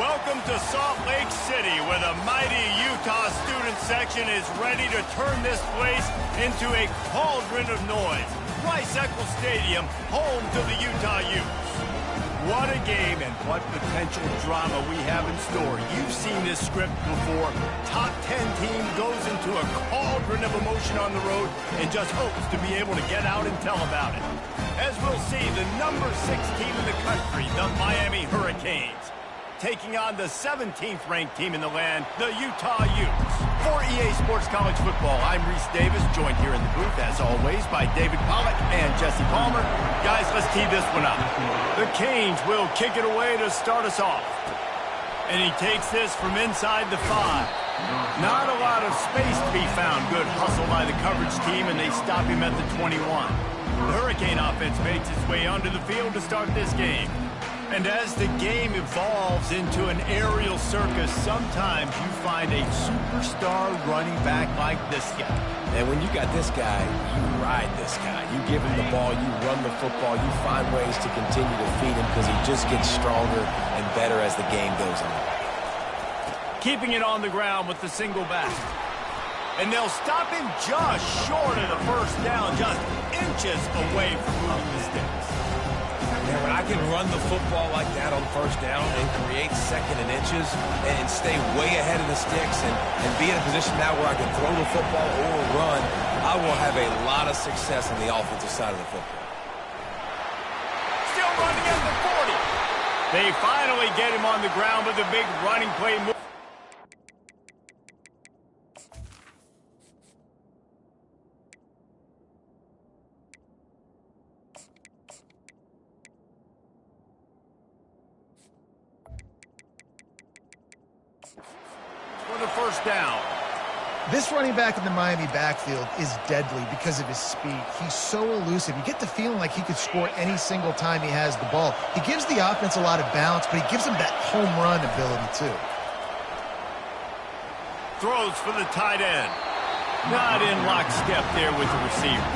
Welcome to Salt Lake City, where the mighty Utah student section is ready to turn this place into a cauldron of noise. Rice-Eccles Stadium, home to the Utah Utes. What a game and what potential drama we have in store. You've seen this script before. Top 10 team goes into a cauldron of emotion on the road and just hopes to be able to get out and tell about it. As we'll see, the number 6 team in the country, the Miami Hurricanes, taking on the 17th ranked team in the land, the Utah Utes. For EA Sports College Football, I'm Reese Davis, joined here in the booth, as always, by David Pollack and Jesse Palmer. Guys, let's tee this one up. The Canes will kick it away to start us off. And he takes this from inside the 5. Not a lot of space to be found. Good hustle by the coverage team, and they stop him at the 21. The Hurricane offense makes its way onto the field to start this game. And as the game evolves into an aerial circus, sometimes you find a superstar running back like this guy. And when you got this guy, you ride this guy. You give him the ball, you run the football, you find ways to continue to feed him because he just gets stronger and better as the game goes on. Keeping it on the ground with the single back. And they'll stop him just short of the first down, just inches away from moving the sticks. Man, when I can run the football like that on first down and create second and inches and stay way ahead of the sticks and be in a position now where I can throw the football or run, I will have a lot of success on the offensive side of the football. Still running at the 40. They finally get him on the ground with a big running play move. First down. This running back in the Miami backfield is deadly because of his speed. He's so elusive. You get the feeling like he could score any single time he has the ball. He gives the offense a lot of balance, but he gives them that home run ability too. Throws for the tight end. Not in lockstep there with the receiver.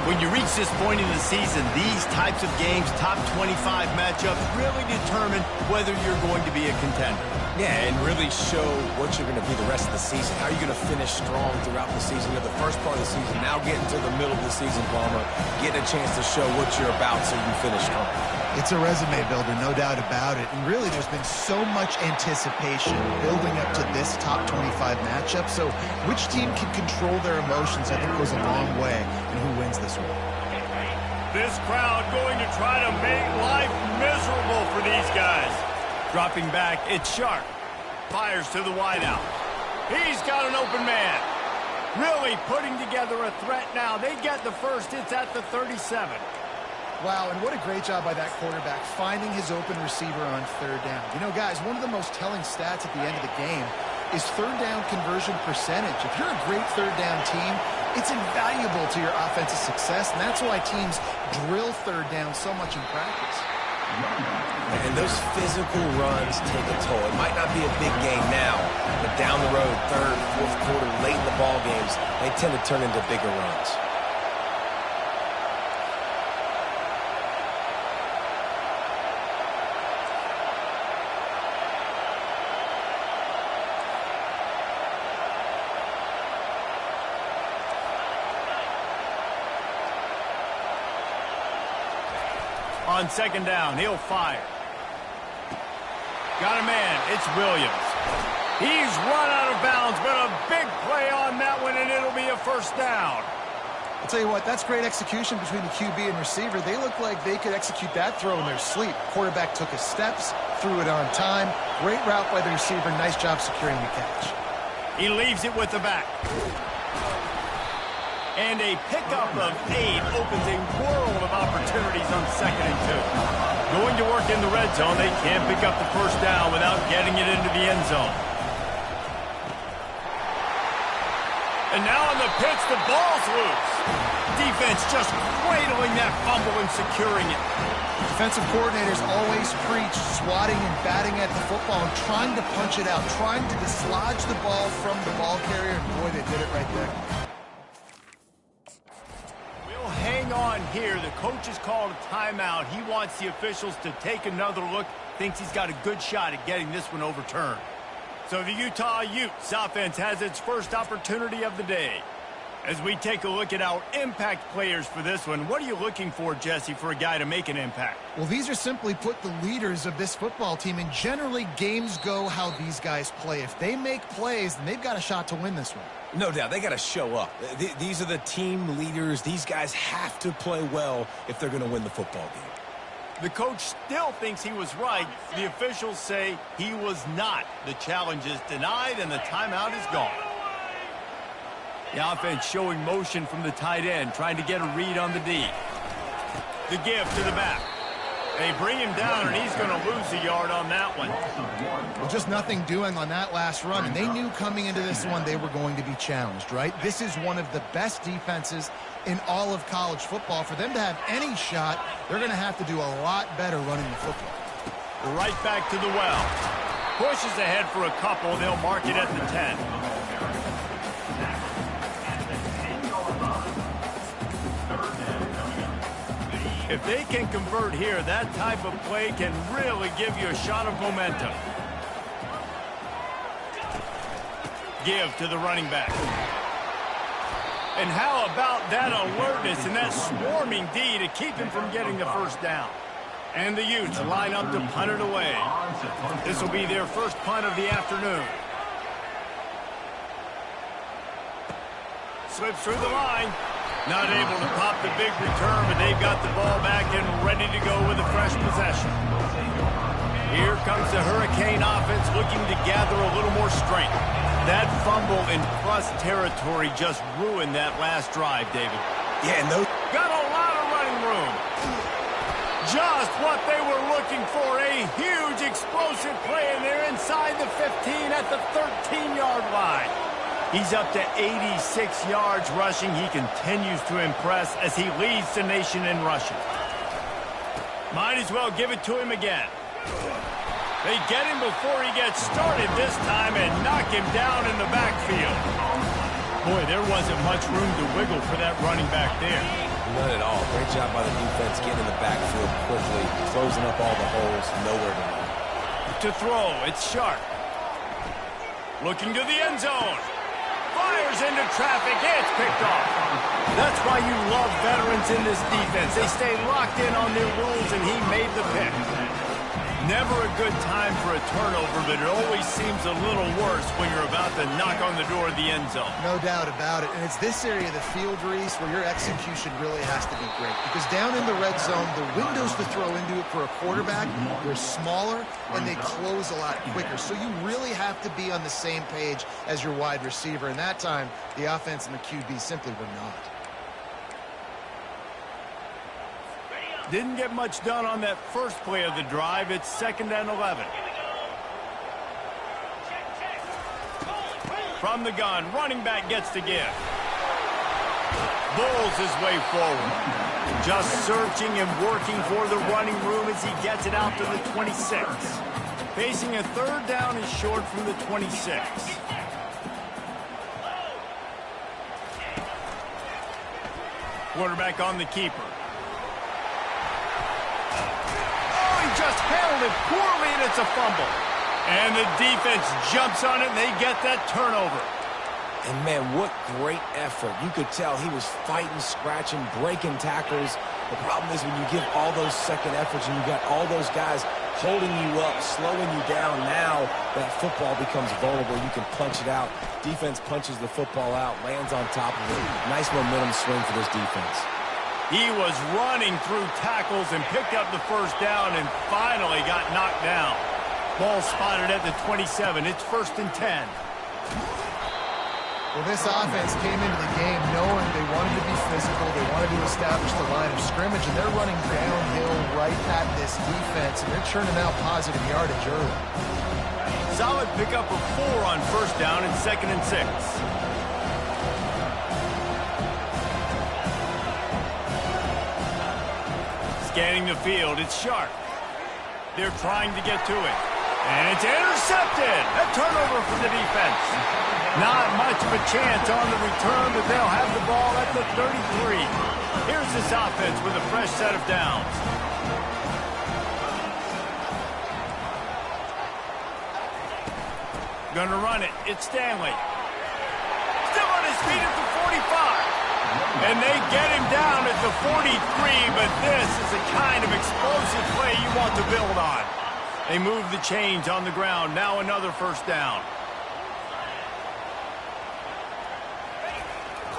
When you reach this point in the season, these types of games, top 25 matchups, really determine whether you're going to be a contender. Yeah, and really show what you're going to be the rest of the season. How are you going to finish strong throughout the season? You're the first part of the season, now getting to the middle of the season, Palmer, getting a chance to show what you're about so you finish strong. It's a resume builder, no doubt about it. And really, there's been so much anticipation building up to this top 25 matchup. So which team can control their emotions, I think, goes a long way in who wins this one. This crowd going to try to make life miserable for these guys. Dropping back, it's Sharp. Fires to the wideout. He's got an open man. Really putting together a threat now. They get the first. It's at the 37. Wow, and what a great job by that quarterback, finding his open receiver on third down. You know, guys, one of the most telling stats at the end of the game is third down conversion percentage. If you're a great third down team, it's invaluable to your offensive success, and that's why teams drill third down so much in practice. And those physical runs take a toll. It might not be a big game now, but down the road, third, fourth quarter, late in the ball games, they tend to turn into bigger runs. On second down, he'll fire. Got a man, it's Williams. He's run out of bounds, but a big play on that one, and it'll be a first down. I'll tell you what, that's great execution between the QB and receiver. They look like they could execute that throw in their sleep. Quarterback took his steps, threw it on time. Great route by the receiver. Nice job securing the catch. He leaves it with the back. And a pickup of 8 opens a world of opportunities on second and 2. Going to work in the red zone, they can't pick up the first down without getting it into the end zone. And now on the pitch, the ball's loose. Defense just cradling that fumble and securing it. Defensive coordinators always preach swatting and batting at the football and trying to punch it out, trying to dislodge the ball from the ball carrier, and boy, they did it right there. We'll hang on on here. The coach has called a timeout. He wants the officials to take another look. Thinks he's got a good shot at getting this one overturned. So the Utah Utes offense has its first opportunity of the day. As we take a look at our impact players for this one, what are you looking for, Jesse, for a guy to make an impact? Well, these are simply put the leaders of this football team, and generally games go how these guys play. If they make plays, then they've got a shot to win this one. No doubt, they got to show up. These are the team leaders. These guys have to play well if they're going to win the football game. The coach still thinks he was right. The officials say he was not. The challenge is denied, and the timeout is gone. The offense showing motion from the tight end, trying to get a read on the D. The give to the back. They bring him down, and he's going to lose a yard on that one. Well, just nothing doing on that last run, and they knew coming into this one they were going to be challenged, right? This is one of the best defenses in all of college football. For them to have any shot, they're going to have to do a lot better running the football. Right back to the well. Pushes ahead for a couple. They'll mark it at the 10. If they can convert here, that type of play can really give you a shot of momentum. Give to the running back. And how about that alertness and that swarming D to keep him from getting the first down? And the Utes line up to punt it away. This will be their first punt of the afternoon. Slips through the line. Not able to pop the big return, but they've got the ball back and ready to go with a fresh possession. Here comes the Hurricane offense looking to gather a little more strength. That fumble in plus territory just ruined that last drive, David. Yeah, no. Got a lot of running room. Just what they were looking for, a huge explosive play, and they're inside the 15 at the 13-yard line. He's up to 86 yards rushing. He continues to impress as he leads the nation in rushing. Might as well give it to him again. They get him before he gets started this time and knock him down in the backfield. Boy, there wasn't much room to wiggle for that running back there. None at all. Great job by the defense getting in the backfield quickly, closing up all the holes, nowhere to run. To throw, it's Sharp. Looking to the end zone. Fires into traffic. It's picked off. That's why you love veterans in this defense. They stay locked in on their rules, and he made the pick. Never a good time for a turnover, but it always seems a little worse when you're about to knock on the door of the end zone. No doubt about it. And it's this area of the field, Reese, where your execution really has to be great. Because down in the red zone, the windows to throw into it for a quarterback, they're smaller and they close a lot quicker. So you really have to be on the same page as your wide receiver. And that time, the offense and the QB simply were not. Didn't get much done on that first play of the drive. It's 2nd and 11. From the gun, running back gets to give. Bulls his way forward. Just searching and working for the running room as he gets it out to the 26. Facing a 3rd down and short from the 26. Quarterback on the keeper. Just handled it poorly, and it's a fumble. And the defense jumps on it, and they get that turnover. And, man, what great effort. You could tell he was fighting, scratching, breaking tackles. The problem is when you give all those second efforts and you got all those guys holding you up, slowing you down, now that football becomes vulnerable. You can punch it out. Defense punches the football out, lands on top of it. Nice momentum swing for this defense. He was running through tackles and picked up the first down and finally got knocked down. Ball spotted at the 27. It's 1st and 10. Well, this offense came into the game knowing they wanted to be physical. They wanted to establish the line of scrimmage, and they're running downhill right at this defense, and they're churning out positive yardage early. Solid pickup of 4 on 1st down and 2nd and 6. Scanning the field, it's Sharp. They're trying to get to it. And it's intercepted. A turnover for the defense. Not much of a chance on the return, but they'll have the ball at the 33. Here's this offense with a fresh set of downs. Gonna run it. It's Stanley. Still on his feet at the 45. And they get him down at the 43, but this is the kind of explosive play you want to build on. They move the chains on the ground. Now another first down.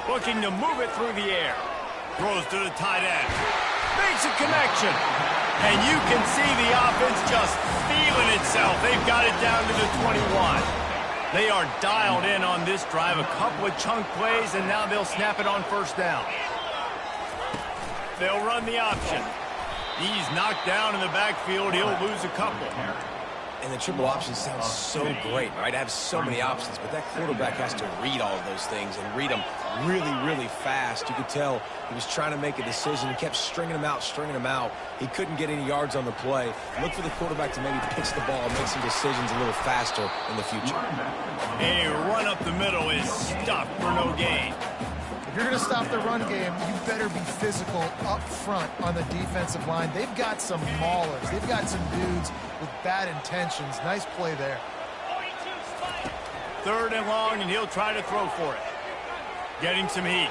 Looking to move it through the air. Throws to the tight end. Makes a connection. And you can see the offense just feeling itself. They've got it down to the 21. They are dialed in on this drive. A couple of chunk plays, and now they'll snap it on first down. They'll run the option. He's knocked down in the backfield. He'll lose a couple. And the triple option sounds so great, right? I have so many options, but that quarterback has to read all of those things and read them really, really fast. You could tell he was trying to make a decision. He kept stringing them out, stringing them out. He couldn't get any yards on the play. Look for the quarterback to maybe pitch the ball and make some decisions a little faster in the future. A run up the middle is stuffed for no gain. If you're going to stop the run game, you better be physical up front on the defensive line. They've got some maulers. They've got some dudes with bad intentions. Nice play there. 3rd and long, and he'll try to throw for it. Getting some heat.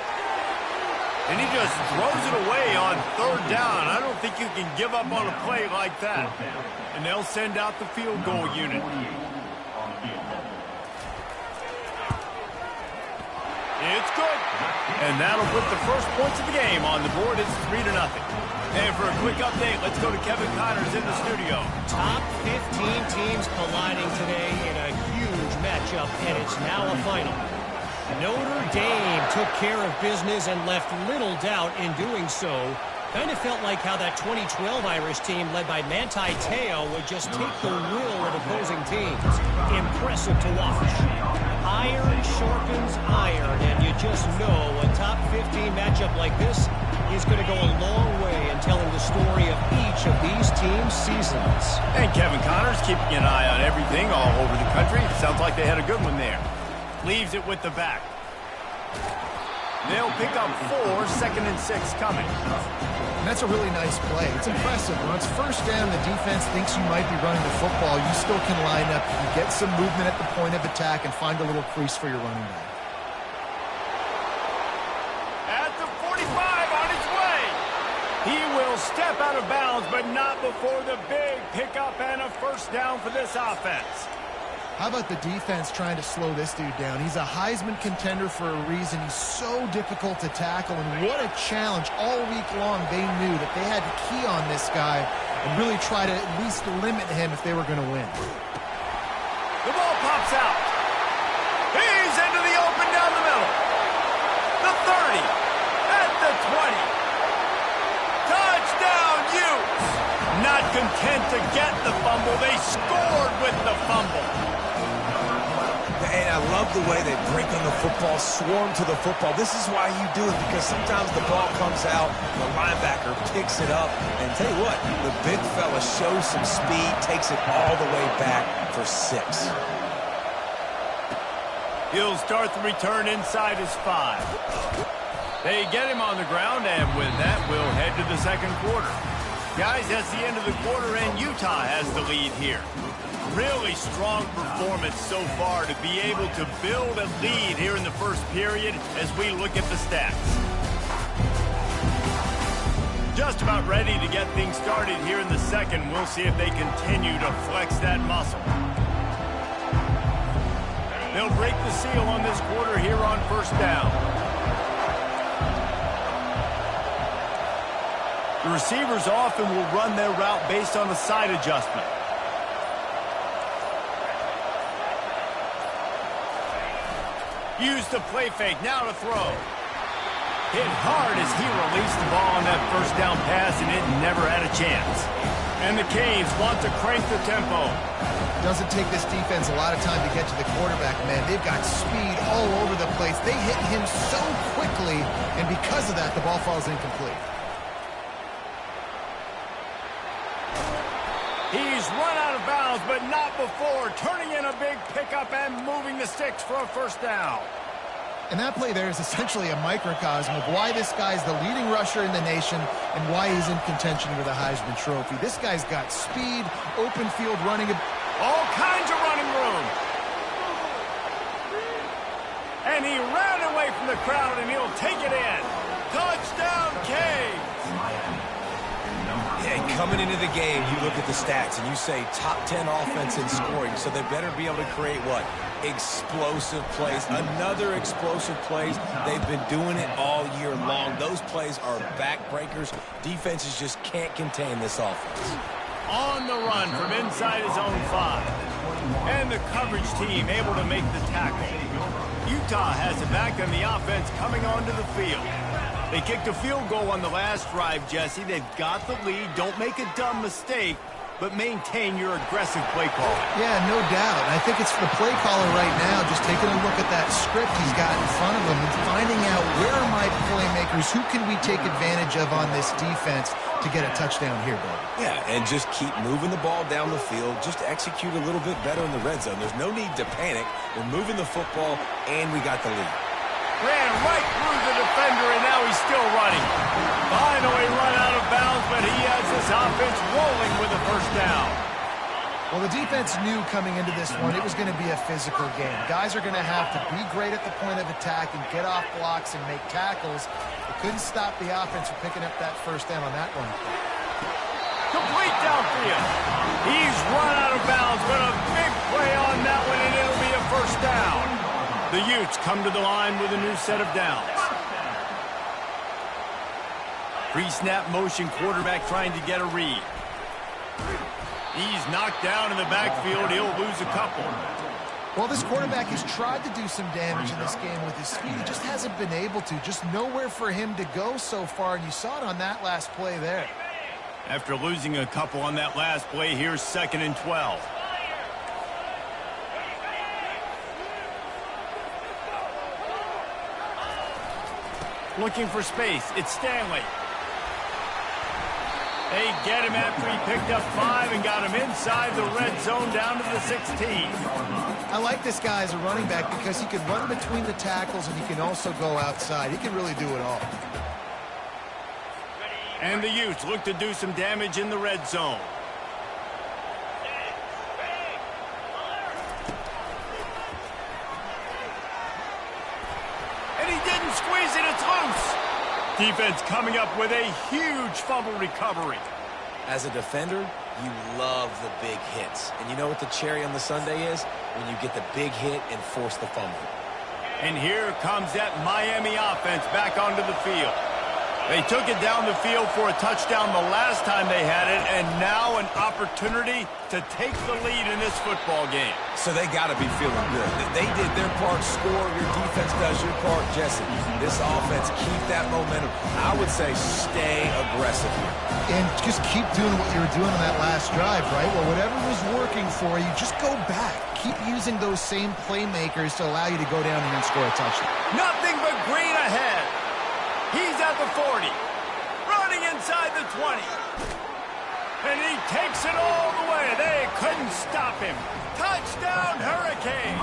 And he just throws it away on 3rd down. I don't think you can give up on a play like that. And they'll send out the field goal unit. It's good. And that'll put the first points of the game on the board. It's 3-0. And for a quick update, let's go to Kevin Connors in the studio. Top 15 teams colliding today in a huge matchup, and it's now a final. Notre Dame took care of business and left little doubt in doing so. Kind of felt like how that 2012 Irish team led by Manti Te'o would just take the will of opposing teams. Impressive to watch. Iron sharpens iron, and you just know a top 15 matchup like this is going to go a long way in telling the story of each of these teams' seasons. And Kevin Connors keeping an eye on everything all over the country. Sounds like they had a good one there. Leaves it with the back. They'll pick up 4, 2nd and 6 coming. And that's a really nice play. It's impressive. When it's first down, the defense thinks you might be running the football. You still can line up. You can get some movement at the point of attack and find a little crease for your running back. At the 45, on his way. He will step out of bounds, but not before the big pickup and a first down for this offense. How about the defense trying to slow this dude down? He's a Heisman contender for a reason. He's so difficult to tackle, and what a challenge. All week long, they knew that they had to key on this guy and really try to at least limit him if they were going to win. The ball pops out. He's into the open down the middle. The 30, at the 20. Touchdown, Utes. Not content to get the fumble, they scored with the fumble. And I love the way they break on the football, swarm to the football. This is why you do it, because sometimes the ball comes out, the linebacker picks it up, and tell you what, the big fella shows some speed, takes it all the way back for 6. He'll start the return inside his 5. They get him on the ground, and with that, we'll head to the second quarter. Guys, that's the end of the quarter, and Utah has the lead here. Really strong performance so far to be able to build a lead here in the first period as we look at the stats. Just about ready to get things started here in the second. We'll see if they continue to flex that muscle. They'll break the seal on this quarter here on first down. The receivers often will run their route based on a side adjustment. Use the play fake, now to throw. Hit hard as he released the ball on that first down pass, and it never had a chance. And the Canes want to crank the tempo. Doesn't take this defense a lot of time to get to the quarterback, man. They've got speed all over the place. They hit him so quickly, and because of that, the ball falls incomplete. He's run out of bounds, but not before turning in a big pickup and moving the sticks for a first down. And that play there is essentially a microcosm of why this guy's the leading rusher in the nation and why he's in contention with a Heisman Trophy. This guy's got speed, open field running. All kinds of running room. And he ran away from the crowd, and he'll take it in. Touchdown, Canes. Yeah, and coming into the game, you look at the stats, and you say top 10 offense in scoring, so they better be able to create what? Explosive plays. Another explosive plays. They've been doing it all year long. Those plays are backbreakers. Defenses just can't contain this offense. On the run from inside his own 5. And the coverage team able to make the tackle. Utah has it back on the offense coming onto the field. They kicked a field goal on the last drive, Jesse. They've got the lead. Don't make a dumb mistake, but maintain your aggressive play call. Yeah, no doubt. I think it's the play caller right now just taking a look at that script he's got in front of him and finding out where are my playmakers, who can we take advantage of on this defense to get a touchdown here, Bill. Yeah, and just keep moving the ball down the field. Just execute a little bit better in the red zone. There's no need to panic. We're moving the football, and we got the lead. Ran right through the defender, and now he's still running. Finally run out of bounds, but he has this offense rolling with a first down. Well, the defense knew coming into this one it was going to be a physical game. Guys are going to have to be great at the point of attack and get off blocks and make tackles. They couldn't stop the offense from picking up that first down on that one. Complete downfield. He's run out of bounds, but a big play on that one, and it'll be a first down. The Utes come to the line with a new set of downs. Pre-snap motion quarterback trying to get a read. He's knocked down in the backfield. He'll lose a couple. Well, this quarterback has tried to do some damage in this game with his speed. He just hasn't been able to. Just nowhere for him to go so far, and you saw it on that last play there. After losing a couple on that last play, here's 2nd and 12. Looking for space. It's Stanley. They get him after he picked up 5 and got him inside the red zone down to the 16. I like this guy as a running back because he can run between the tackles and he can also go outside. He can really do it all. And the Utes look to do some damage in the red zone. And he didn't squeeze it. It's loose. Defense coming up with a huge fumble recovery. As a defender, you love the big hits. And you know what the cherry on the sundae is? When you get the big hit and force the fumble. And here comes that Miami offense back onto the field. They took it down the field for a touchdown the last time they had it, and now an opportunity to take the lead in this football game. So they got to be feeling good. They did their part, score, your defense does your part, Jesse. This offense, keep that momentum. I would say stay aggressive here. And just keep doing what you were doing on that last drive, right? Well, whatever was working for you, just go back. Keep using those same playmakers to allow you to go down and then score a touchdown. Nothing but green ahead. He's at the 40, running inside the 20. And he takes it all the way. They couldn't stop him. Touchdown, Hurricane.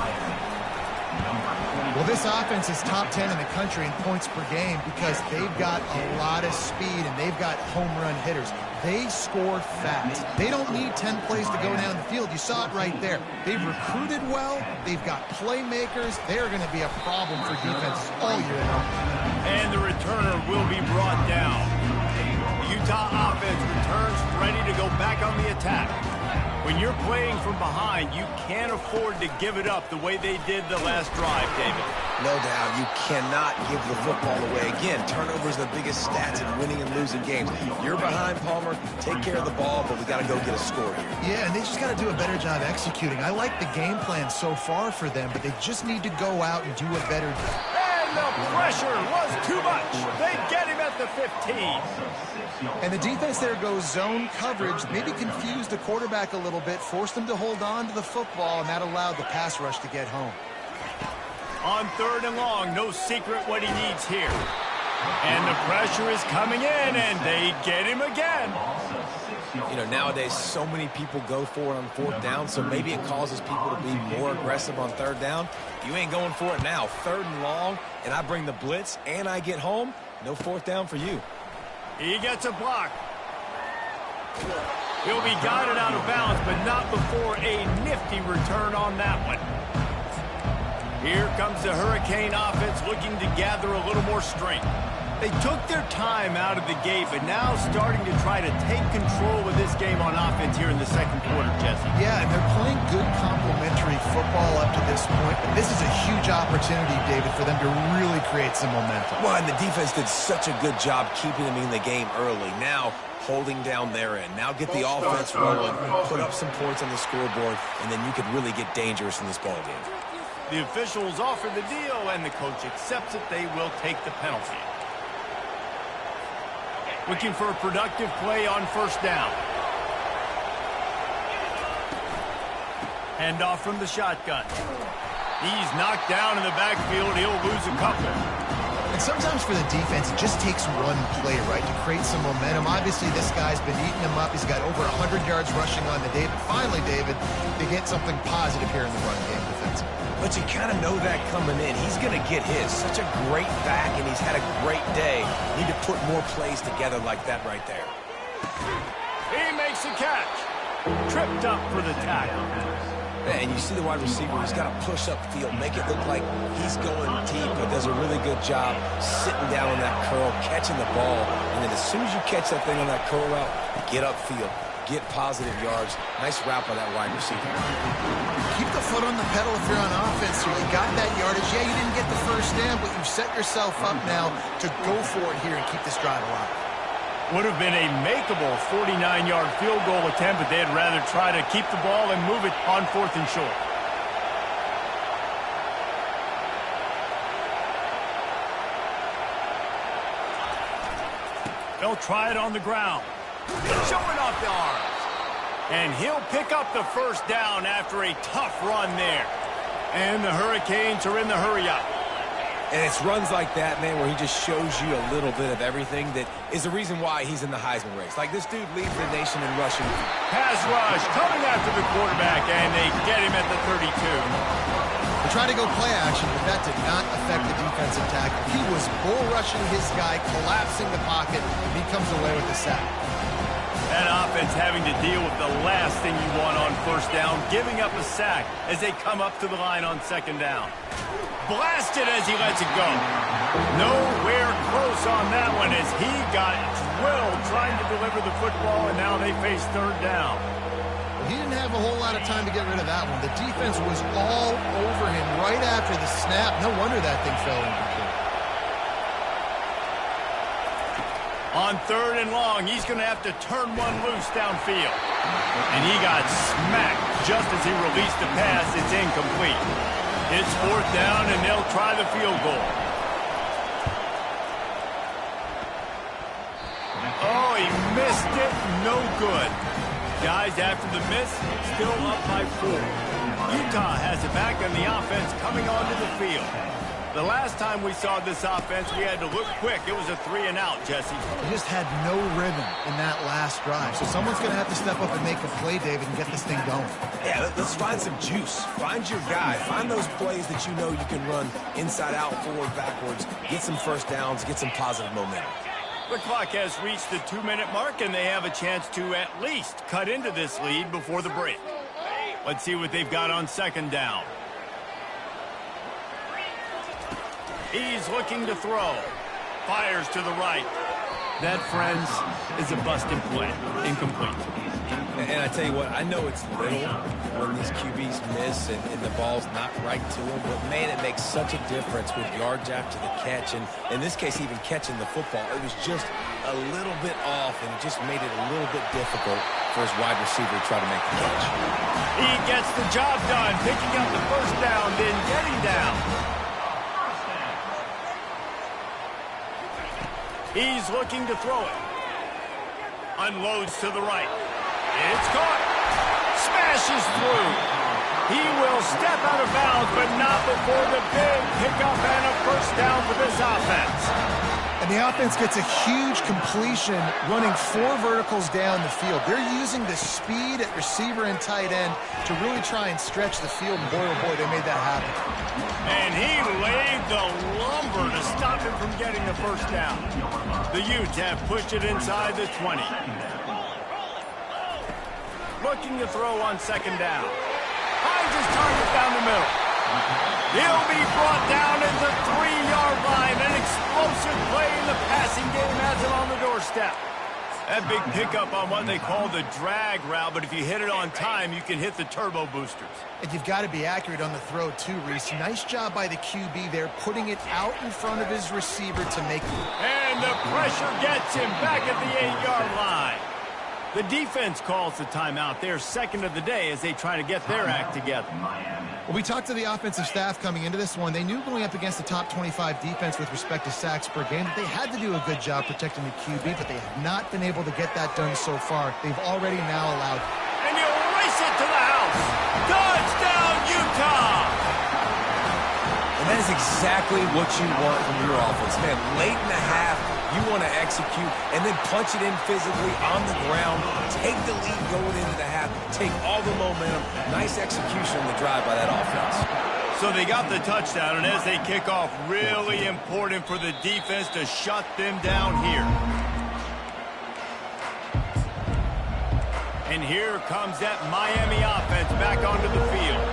Well, this offense is top 10 in the country in points per game because they've got a lot of speed and they've got home run hitters. They score fast. They don't need 10 plays to go down the field. You saw it right there. They've recruited well. They've got playmakers. They're going to be a problem for defenses all year long. And the returner will be brought down. The Utah offense returns ready to go back on the attack. When you're playing from behind, you can't afford to give it up the way they did the last drive, David. No doubt, you cannot give the football away. Again, turnovers are the biggest stats in winning and losing games. You're behind, Palmer. Take care of the ball, but we got to go get a score here. Yeah, and they just got to do a better job executing. I like the game plan so far for them, but they just need to go out and do a better job. And the pressure was too much. They get him at the 15. And the defense there goes zone coverage, maybe confused the quarterback a little bit, forced him to hold on to the football, and that allowed the pass rush to get home. On 3rd and long, no secret what he needs here. And the pressure is coming in, and they get him again. You know, nowadays, so many people go for it on fourth down, so maybe it causes people to be more aggressive on third down. You ain't going for it now. Third and long, and I bring the blitz, and I get home. No fourth down for you. He gets a block. He'll be guided out of bounds, but not before a nifty return on that one. Here comes the Hurricane offense looking to gather a little more strength. They took their time out of the gate, but now starting to try to take control of this game on offense here in the second quarter, Jesse. Yeah, and they're playing good complementary football up to this point, but this is a huge opportunity, David, for them to really create some momentum. Well, and the defense did such a good job keeping them in the game early. Now, holding down their end. Now get the offense rolling, put up some points on the scoreboard, and then you could really get dangerous in this ball game. The officials offer the deal, and the coach accepts it. They will take the penalty. Looking for a productive play on first down. Handoff from the shotgun. He's knocked down in the backfield. He'll lose a couple. And sometimes for the defense, it just takes one play, right, to create some momentum. Obviously, this guy's been eating him up. He's got over 100 yards rushing on the day. But finally, David, they get something positive here in the run game defensively. But you kind of know that coming in. He's going to get his. Such a great back, and he's had a great day. Need to put more plays together like that right there. He makes a catch. Tripped up for the tackle. And you see the wide receiver, he's got to push up field, make it look like he's going deep, but does a really good job sitting down on that curl, catching the ball, and then as soon as you catch that thing on that curl route, get upfield, get positive yards. Nice route by that wide receiver. Keep the foot on the pedal if you're on offense here. You got that yardage. Yeah, you didn't get the first down, but you've set yourself up now to go for it here and keep this drive alive. Would have been a makeable 49-yard field goal attempt, but they'd rather try to keep the ball and move it on fourth and short. They'll try it on the ground. Showing off the arms. And he'll pick up the first down after a tough run there. And the Hurricanes are in the hurry-up. And it's runs like that, man, where he just shows you a little bit of everything that is the reason why he's in the Heisman race. Like, this dude leads the nation in rushing. Pass rush coming after the quarterback, and they get him at the 32. They tried to go play action, but that did not affect the defensive tackle. He was bull rushing his guy, collapsing the pocket, and he comes away with the sack. That offense having to deal with the last thing you want on first down, giving up a sack as they come up to the line on second down. Blasted as he lets it go. Nowhere close on that one as he got drilled trying to deliver the football, and now they face third down. He didn't have a whole lot of time to get rid of that one. The defense was all over him right after the snap. No wonder that thing fell incomplete. On third and long, he's going to have to turn one loose downfield. And he got smacked just as he released the pass. It's incomplete. It's fourth down, and they'll try the field goal. Oh, he missed it. No good. Guys, after the miss, still up by 4. Utah has it back on the offense coming onto the field. The last time we saw this offense, we had to look quick. It was a 3-and-out, Jesse. They just had no rhythm in that last drive. So someone's going to have to step up and make a play, David, and get this thing going. Yeah, let's find some juice. Find your guy. Find those plays that you know you can run inside out, forward, backwards. Get some first downs. Get some positive momentum. The clock has reached the 2-minute mark, and they have a chance to at least cut into this lead before the break. Let's see what they've got on second down. He's looking to throw. Fires to the right. That, friends, is a busted play. Incomplete. And I tell you what, I know it's little when these QBs miss and the ball's not right to them, but, man, it makes such a difference with yards after the catch. And in this case, even catching the football, it was just a little bit off, and it just made it a little bit difficult for his wide receiver to try to make the catch. He gets the job done, picking up the first down, then getting down. He's looking to throw it. Unloads to the right. It's caught. Smashes through. He will step out of bounds, but not before the big pickup and a first down for this offense. And the offense gets a huge completion running 4 verticals down the field. They're using the speed at receiver and tight end to really try and stretch the field. And boy, oh boy, they made that happen. And he laid the lumber to stop him from getting the first down. The Utes have pushed it inside the 20. Looking to throw on second down. Finds his target down the middle. He'll be brought down at the 3-yard line. An explosive play in the passing game has it on the doorstep. That big pickup on what they call the drag route, but if you hit it on time, you can hit the turbo boosters. And you've got to be accurate on the throw too, Reese. Nice job by the QB there, putting it out in front of his receiver to make it. And the pressure gets him back at the 8-yard line. The defense calls the timeout. They're second of the day as they try to get their act together. Well, we talked to the offensive staff coming into this one. They knew going up against the top 25 defense with respect to sacks per game that they had to do a good job protecting the QB, but they have not been able to get that done so far. They've already now allowed. And you race it to the house. Touchdown, Utah! And that is exactly what you want from your offense. Man, late in the half, you want to execute and then punch it in physically on the ground. Take the lead going into the half. Take all the momentum. Nice execution on the drive by that offense. So they got the touchdown, and as they kick off, really important for the defense to shut them down here. And here comes that Miami offense back onto the field.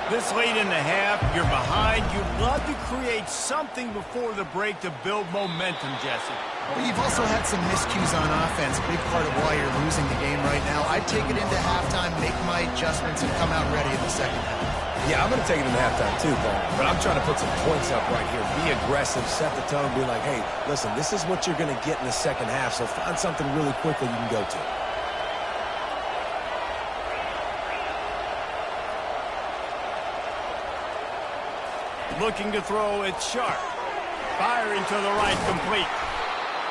This late in the half, you're behind. You'd love to create something before the break to build momentum, Jesse. Well, you've also had some miscues on offense, big part of why you're losing the game right now. I'd take it into halftime, make my adjustments, and come out ready in the second half. Yeah, I'm going to take it into halftime too, Paul. But I'm trying to put some points up right here. Be aggressive, set the tone, be like, hey, listen, this is what you're going to get in the second half, so find something really quickly you can go to. Looking to throw, it's Sharp. Firing to the right, complete.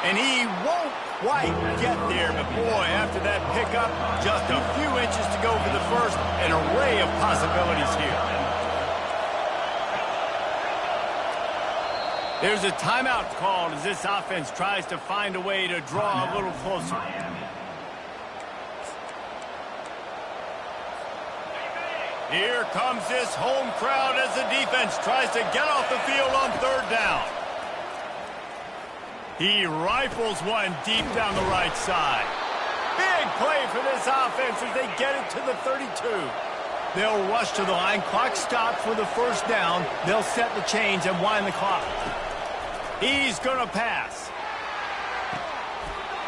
And he won't quite get there, but boy, after that pickup, just a few inches to go for the first. An array of possibilities here. There's a timeout called as this offense tries to find a way to draw a little closer. Here comes this home crowd as the defense tries to get off the field on third down. He rifles one deep down the right side. Big play for this offense as they get it to the 32. They'll rush to the line. Clock stopped for the first down. They'll set the chains and wind the clock. He's going to pass.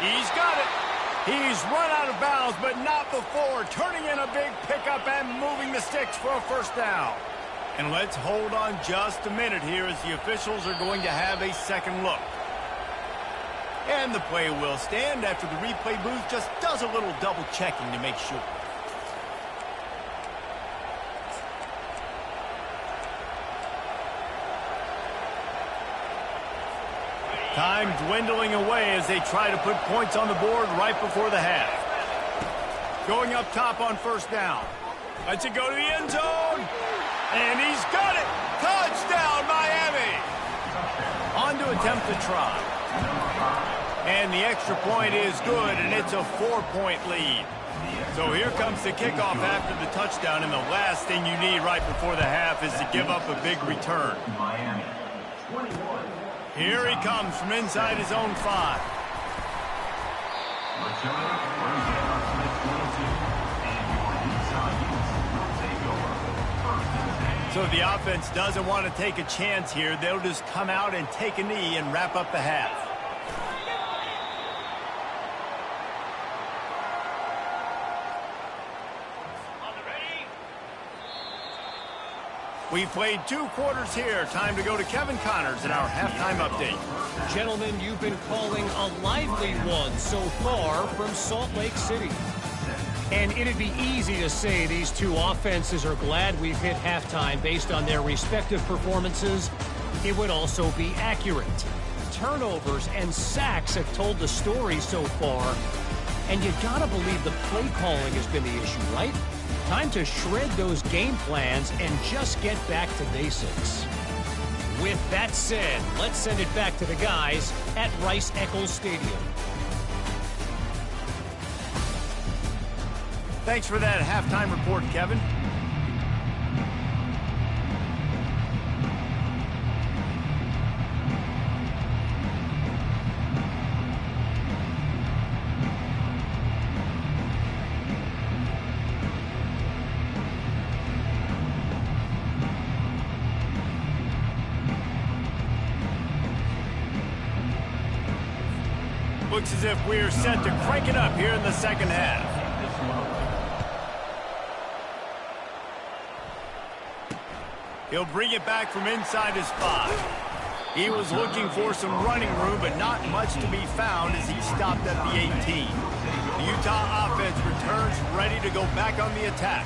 He's got it. He's run out of bounds, but not before turning in a big pickup and moving the sticks for a first down. And let's hold on just a minute here as the officials are going to have a second look. And the play will stand after the replay booth just does a little double checking to make sure. Time dwindling away as they try to put points on the board right before the half. Going up top on first down. Lets it go to the end zone. And he's got it. Touchdown, Miami. On to attempt to try. And the extra point is good, and it's a 4-point lead. So here comes the kickoff after the touchdown, and the last thing you need right before the half is to give up a big return. Here he comes from inside his own 5. So the offense doesn't want to take a chance here. They'll just come out and take a knee and wrap up the half. We played 2 quarters here. Time to go to Kevin Connors in our halftime update. Gentlemen, you've been calling a lively one so far from Salt Lake City. And it'd be easy to say these two offenses are glad we've hit halftime based on their respective performances. It would also be accurate. Turnovers and sacks have told the story so far. And you gotta believe the play calling has been the issue, right? Time to shred those game plans and just get back to basics. With that said, let's send it back to the guys at Rice-Eccles Stadium. Thanks for that halftime report, Kevin. Looks as if we're set to crank it up here in the second half. He'll bring it back from inside his 5. He was looking for some running room, but not much to be found as he stopped at the 18. The Utah offense returns ready to go back on the attack.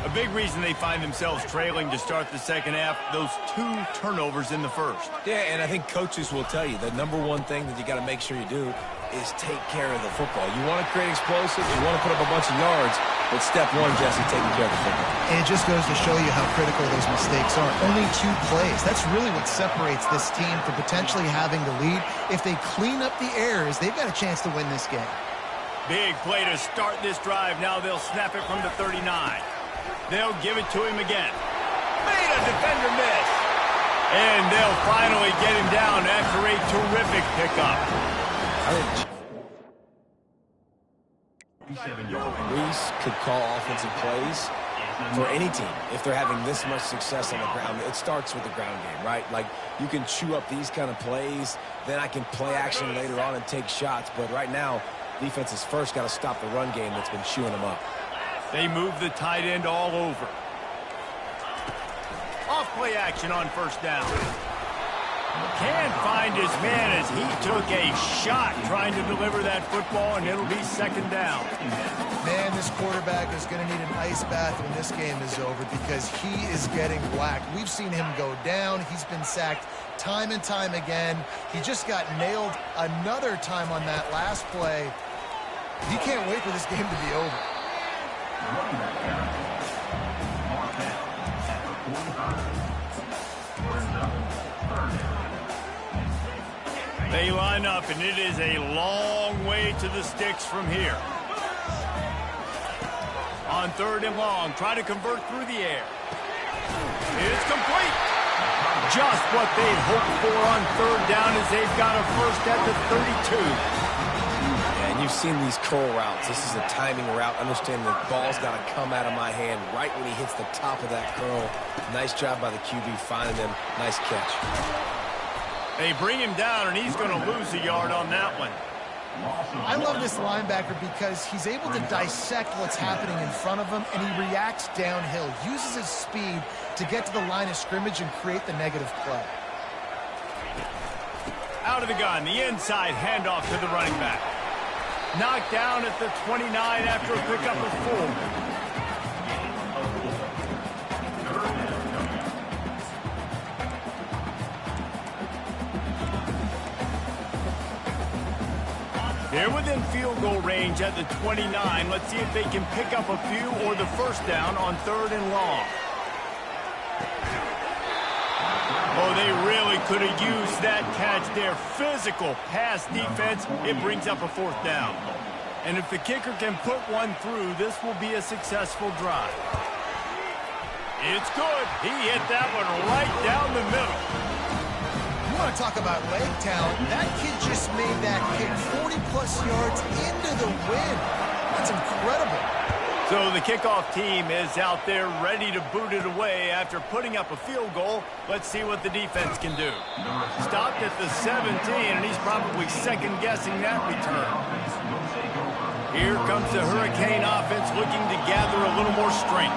A big reason they find themselves trailing to start the second half, those 2 turnovers in the first. Yeah, and I think coaches will tell you the number one thing that you got to make sure you do is take care of the football. You want to create explosives, you want to put up a bunch of yards, but step one, Jesse, taking care of the football. And it just goes to show you how critical those mistakes are. Only 2 plays. That's really what separates this team from potentially having the lead. If they clean up the errors, they've got a chance to win this game. Big play to start this drive. Now they'll snap it from the 39. They'll give it to him again. Made a defender miss. And they'll finally get him down after a terrific pickup. Reese could call offensive plays for any team if they're having this much success on the ground. It starts with the ground game, right? Like, you can chew up these kind of plays, then I can play action later on and take shots. But right now, defense has first got to stop the run game that's been chewing them up. They move the tight end all over. Off play action on first down. Can't find his man as he took a shot trying to deliver that football, and it'll be second down. Man, this quarterback is going to need an ice bath when this game is over because he is getting whacked. We've seen him go down. He's been sacked time and time again. He just got nailed another time on that last play. He can't wait for this game to be over. They line up, and it is a long way to the sticks from here. On 3rd and long, try to convert through the air. It's complete. Just what they'd hoped for on 3rd down as they've got a first at the 32. Yeah, and you've seen these curl routes. This is a timing route. Understand the ball's got to come out of my hand right when he hits the top of that curl. Nice job by the QB finding him. Nice catch. They bring him down, and he's going to lose a yard on that one. I love this linebacker because he's able to dissect what's happening in front of him, and he reacts downhill, uses his speed to get to the line of scrimmage and create the negative play. Out of the gun, the inside handoff to the running back. Knocked down at the 29 after a pickup of 4. They're within field goal range at the 29. Let's see if they can pick up a few or the first down on 3rd and long. Oh, they really could have used that catch there. Physical pass defense. It brings up a 4th down. And if the kicker can put one through, this will be a successful drive. It's good. He hit that one right down the middle. You want to talk about leg talent. That kid just made that kick 40-plus yards into the wind. That's incredible. So the kickoff team is out there ready to boot it away after putting up a field goal. Let's see what the defense can do. Stopped at the 17, and he's probably second-guessing that return. Here comes the Hurricane offense looking to gather a little more strength.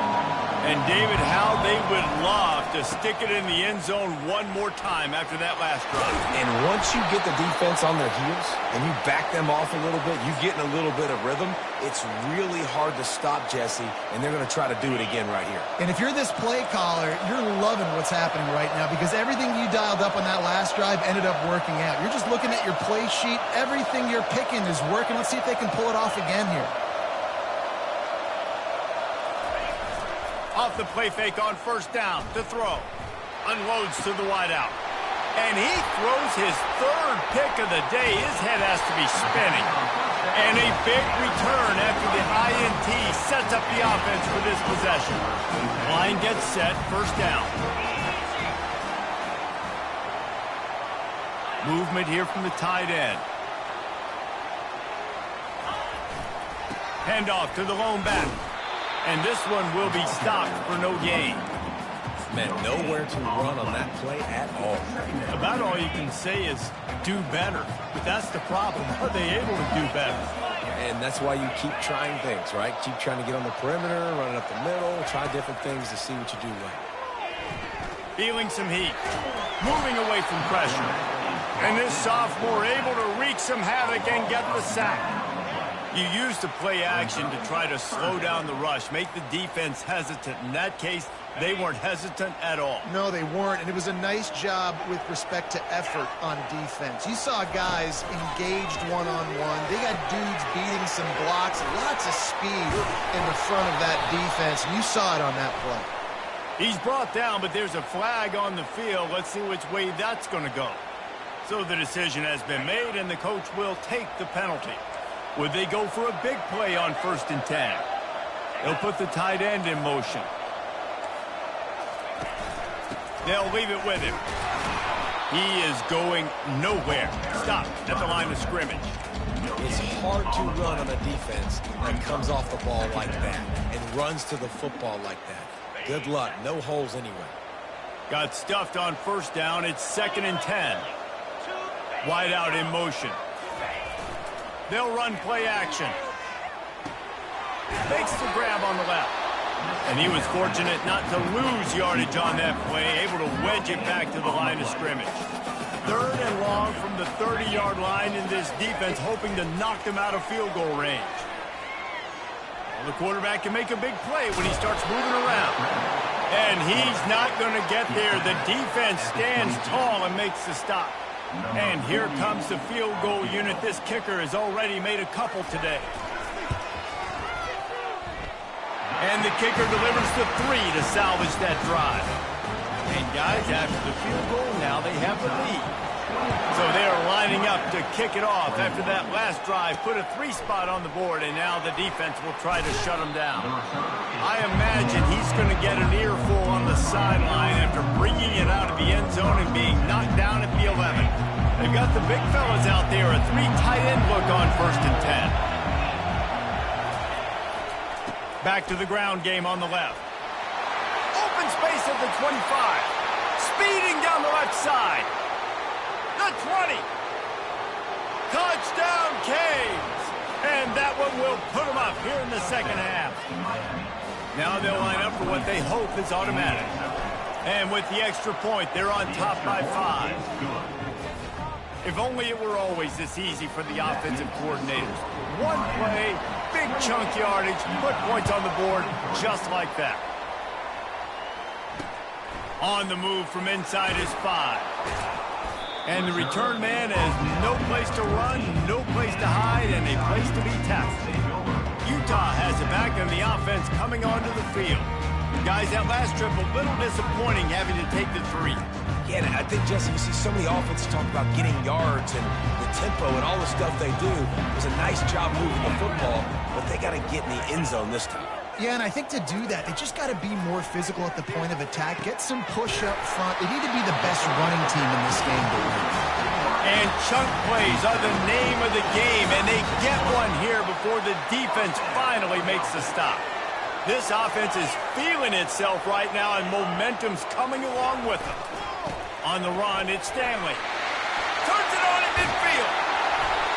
And, David, how they would love to stick it in the end zone one more time after that last drive. And once you get the defense on their heels and you back them off a little bit, you get in a little bit of rhythm, it's really hard to stop, Jesse, and they're going to try to do it again right here. And if you're this play caller, you're loving what's happening right now because everything you dialed up on that last drive ended up working out. You're just looking at your play sheet. Everything you're picking is working. Let's see if they can pull it off again here. Off the play fake on first down to throw. Unloads to the wideout. And he throws his third pick of the day. His head has to be spinning. And a big return after the INT sets up the offense for this possession. Line gets set, first down. Movement here from the tight end. Handoff to the lone back. And this one will be stopped for no gain. Man, nowhere to run on that play at all. About all you can say is do better. But that's the problem. Are they able to do better? And that's why you keep trying things, right? Keep trying to get on the perimeter, run it up the middle, try different things to see what you do well. Feeling some heat. Moving away from pressure. And this sophomore able to wreak some havoc and get the sack. You use the play action to try to slow down the rush, make the defense hesitant. In that case, they weren't hesitant at all. No, they weren't, and it was a nice job with respect to effort on defense. You saw guys engaged one-on-one. They got dudes beating some blocks, lots of speed in the front of that defense, and you saw it on that play. He's brought down, but there's a flag on the field. Let's see which way that's going to go. So the decision has been made, and the coach will take the penalty. Would they go for a big play on 1st and 10? They'll put the tight end in motion. They'll leave it with him. He is going nowhere. Stop at the line of scrimmage. It's hard to run on a defense that comes off the ball like that and runs to the football like that. Good luck. No holes anyway. Got stuffed on 1st down. It's 2nd and 10. Wide out in motion. They'll run play action. Makes the grab on the left. And he was fortunate not to lose yardage on that play, able to wedge it back to the line of scrimmage. 3rd and long from the 30-yard line, in this defense hoping to knock them out of field goal range. Well, the quarterback can make a big play when he starts moving around. And he's not going to get there. The defense stands tall and makes the stop. And here comes the field goal unit. This kicker has already made a couple today. And the kicker delivers the 3 to salvage that drive. And guys, after the field goal, now they have the lead. So they are lining up to kick it off after that last drive. Put a 3 spot on the board, and now the defense will try to shut them down. I imagine he's going to get an earful on the sideline after bringing it out of the end zone and being knocked down at the 11. They've got the big fellas out there, a 3 tight end look on 1st and 10. Back to the ground game on the left. Open space at the 25. Speeding down the left side. The 20. Touchdown, Canes. And that one will put them up here in the 2nd half. Now they'll line up for what they hope is automatic. And with the extra point, they're on top by 5. If only it were always this easy for the offensive coordinators. One play, big chunk yardage, put points on the board just like that. On the move from inside his 5. And the return man has no place to run, no place to hide, and a place to be tackled. Utah has it back and the offense coming onto the field. Guys, that last trip, a little disappointing having to take the 3. Yeah, and I think, Jesse, you see so many offenses talk about getting yards and the tempo and all the stuff they do. It was a nice job moving the football, but they got to get in the end zone this time. Yeah, and I think to do that, they just got to be more physical at the point of attack, get some push up front. They need to be the best running team in this game to win. And chunk plays are the name of the game, and they get one here before the defense finally makes the stop. This offense is feeling itself right now, and momentum's coming along with them. On the run, it's Stanley. Turns it on at midfield.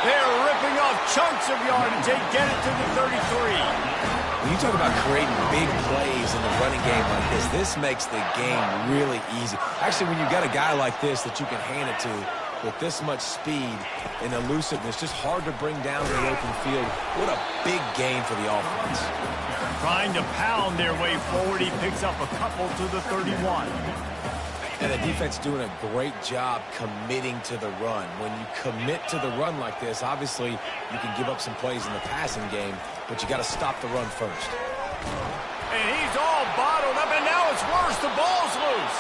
They're ripping off chunks of yardage. They get it to the 33. When you talk about creating big plays in the running game like this makes the game really easy. Actually, when you got a guy like this that you can hand it to with this much speed and elusiveness, just hard to bring down in the open field. What a big game for the offense. Trying to pound their way forward. He picks up a couple to the 31. And the defense doing a great job committing to the run. When you commit to the run like this, obviously you can give up some plays in the passing game, but you got to stop the run first. And he's all bottled up, and now it's worse. The ball's loose.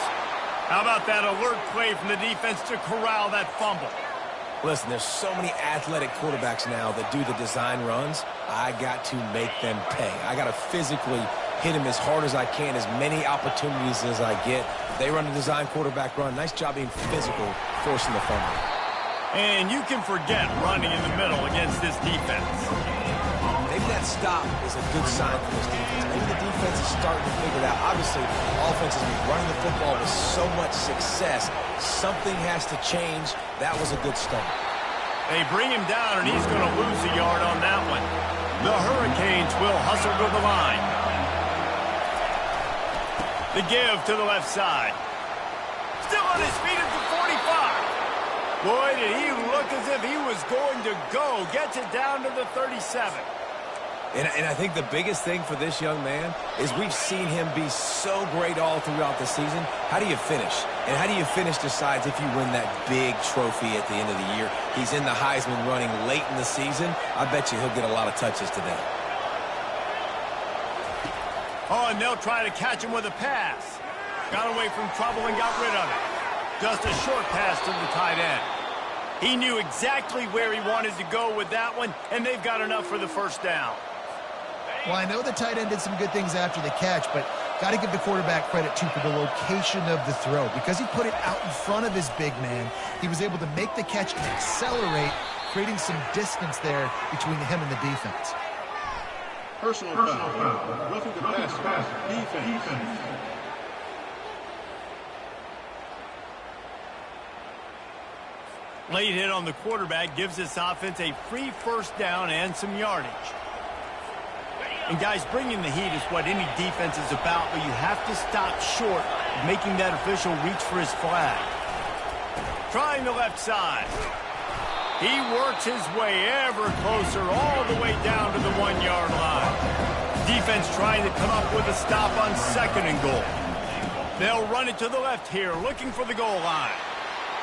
How about that alert play from the defense to corral that fumble? Listen, there's so many athletic quarterbacks now that do the design runs. I got to make them pay. I got to physically hit them as hard as I can, as many opportunities as I get. They run a design quarterback run. Nice job being physical, forcing the fumble. And you can forget running in the middle against this defense. Maybe that stop is a good sign for this defense. Maybe the defense is starting to figure it out. Obviously, offense has been running the football with so much success. Something has to change. That was a good start. They bring him down, and he's going to lose a yard on that one. The Hurricanes will hustle to the line. The give to the left side. Still on his feet at the 45. Boy, did he look as if he was going to go. Gets it down to the 37. And I think the biggest thing for this young man is we've seen him be so great all throughout the season. How do you finish? And how do you finish decides if you win that big trophy at the end of the year. He's in the Heisman running late in the season. I bet you he'll get a lot of touches today. Oh, and they'll try to catch him with a pass. Got away from trouble and got rid of it. Just a short pass to the tight end. He knew exactly where he wanted to go with that one, and they've got enough for the first down. Well, I know the tight end did some good things after the catch, but got to give the quarterback credit, too, for the location of the throw. Because he put it out in front of his big man, he was able to make the catch and accelerate, creating some distance there between him and the defense. Personal foul. Roughing the passer. Defense. Late hit on the quarterback gives this offense a free first down and some yardage. And, guys, bringing the heat is what any defense is about, but you have to stop short of making that official reach for his flag. Trying the left side. He works his way ever closer all the way down to the 1-yard line. Defense trying to come up with a stop on 2nd and goal. They'll run it to the left here, looking for the goal line.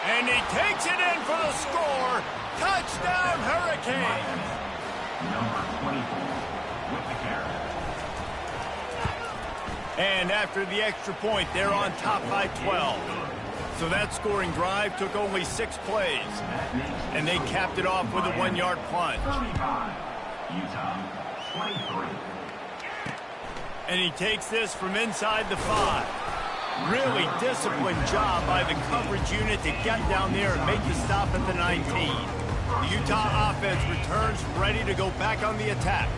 And he takes it in for the score. Touchdown, Hurricanes. Number 24. And after the extra point, they're on top by 12. So that scoring drive took only 6 plays. And they capped it off with a 1-yard plunge. Utah, 23. And he takes this from inside the 5. Really disciplined job by the coverage unit to get down there and make the stop at the 19. The Utah offense returns ready to go back on the attack.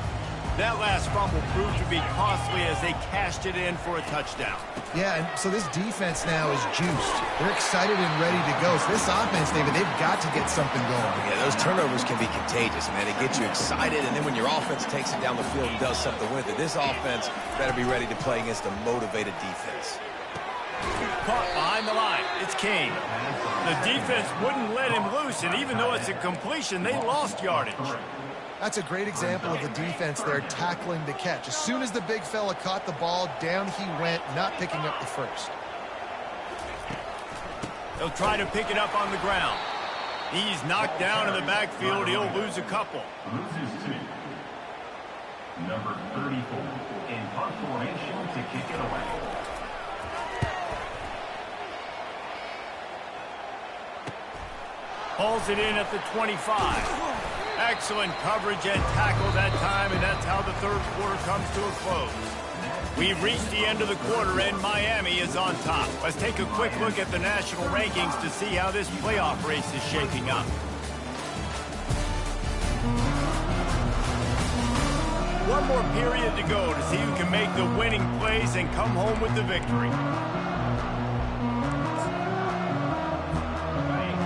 That last fumble proved to be costly as they cashed it in for a touchdown. Yeah, and so this defense now is juiced. They're excited and ready to go. So this offense, David, they've got to get something going. Yeah, those turnovers can be contagious, man. They get you excited, and then when your offense takes it down the field and does something with it, this offense better be ready to play against a motivated defense. Caught behind the line. It's King. The defense wouldn't let him loose, and even though it's a completion, they lost yardage. That's a great example of the defense there tackling the catch. As soon as the big fella caught the ball, down he went, not picking up the first. They'll try to pick it up on the ground. He's knocked down in the backfield. He'll lose a couple. Loses 2. Number 34 in punt formation to kick it away. Hauls it in at the 25. Excellent coverage and tackle that time, and that's how the third quarter comes to a close. We've reached the end of the quarter, and Miami is on top. Let's take a quick look at the national rankings to see how this playoff race is shaping up. One more period to go to see who can make the winning plays and come home with the victory.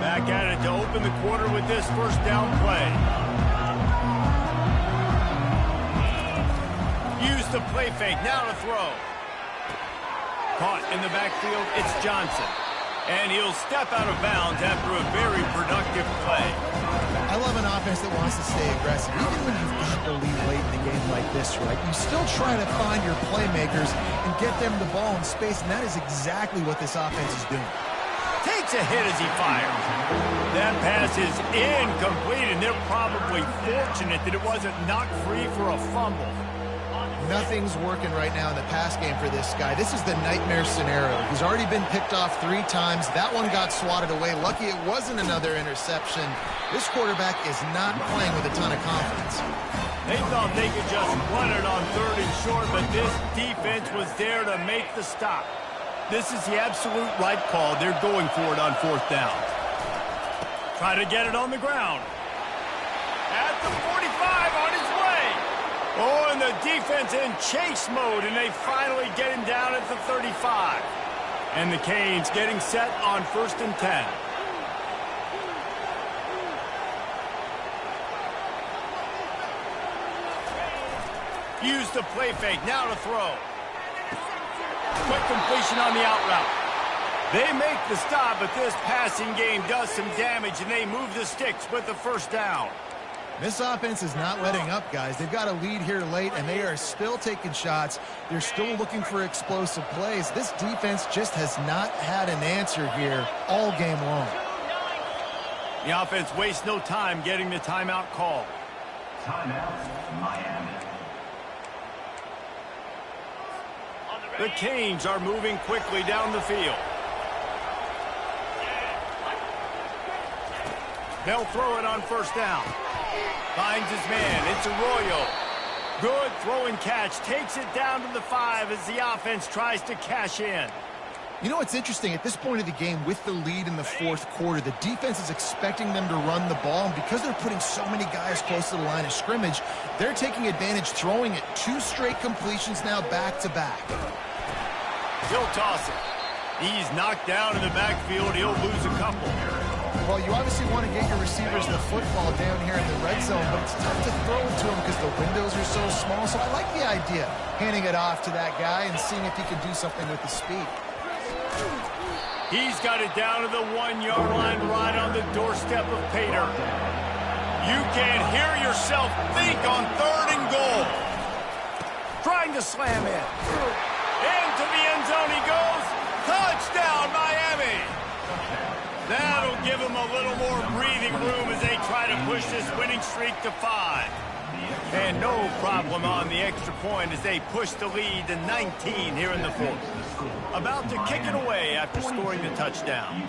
Back at it to open the quarter with this first down play. Use the play fake, now to throw. Caught in the backfield, it's Johnson. And he'll step out of bounds after a very productive play. I love an offense that wants to stay aggressive. Even when you've got the lead late in the game like this, right, you still try to find your playmakers and get them the ball in space, and that is exactly what this offense is doing. Takes a hit as he fires. That pass is incomplete, and they're probably fortunate that it wasn't knocked free for a fumble. Nothing's working right now in the pass game for this guy. This is the nightmare scenario. He's already been picked off 3 times. That one got swatted away. Lucky it wasn't another interception. This quarterback is not playing with a ton of confidence. They thought they could just run it on 3rd and short, but this defense was there to make the stop. This is the absolute right call. They're going for it on 4th down. Try to get it on the ground. At the 45, on his way. Oh, and the defense in chase mode, and they finally get him down at the 35. And the Canes getting set on 1st and 10. Use the play fake, now to throw. Quick completion on the out route. They make the stop, but this passing game does some damage, and they move the sticks with the 1st down. This offense is not letting up, guys. They've got a lead here late, and they are still taking shots. They're still looking for explosive plays. This defense just has not had an answer here all game long. The offense wastes no time getting the timeout call. Timeout, Miami. The Canes are moving quickly down the field. They'll throw it on 1st down. Finds his man. It's Arroyo. Good throw and catch. Takes it down to the 5 as the offense tries to cash in. You know what's interesting? At this point of the game, with the lead in the 4th quarter, the defense is expecting them to run the ball, and because they're putting so many guys close to the line of scrimmage, they're taking advantage, throwing it 2 straight completions now back-to-back. He'll toss it. He's knocked down in the backfield. He'll lose a couple. Well, you obviously want to get your receivers the football down here in the red zone, but it's tough to throw it to them because the windows are so small. So I like the idea, handing it off to that guy and seeing if he can do something with the speed. He's got it down to the 1-yard line right on the doorstep of Pater. You can hear yourself think on 3rd and goal. Trying to slam in. Into the end zone he goes. Touchdown, Miami. That'll give them a little more breathing room as they try to push this winning streak to 5. And no problem on the extra point as they push the lead to 19 here in the 4th. About to kick it away after scoring the touchdown.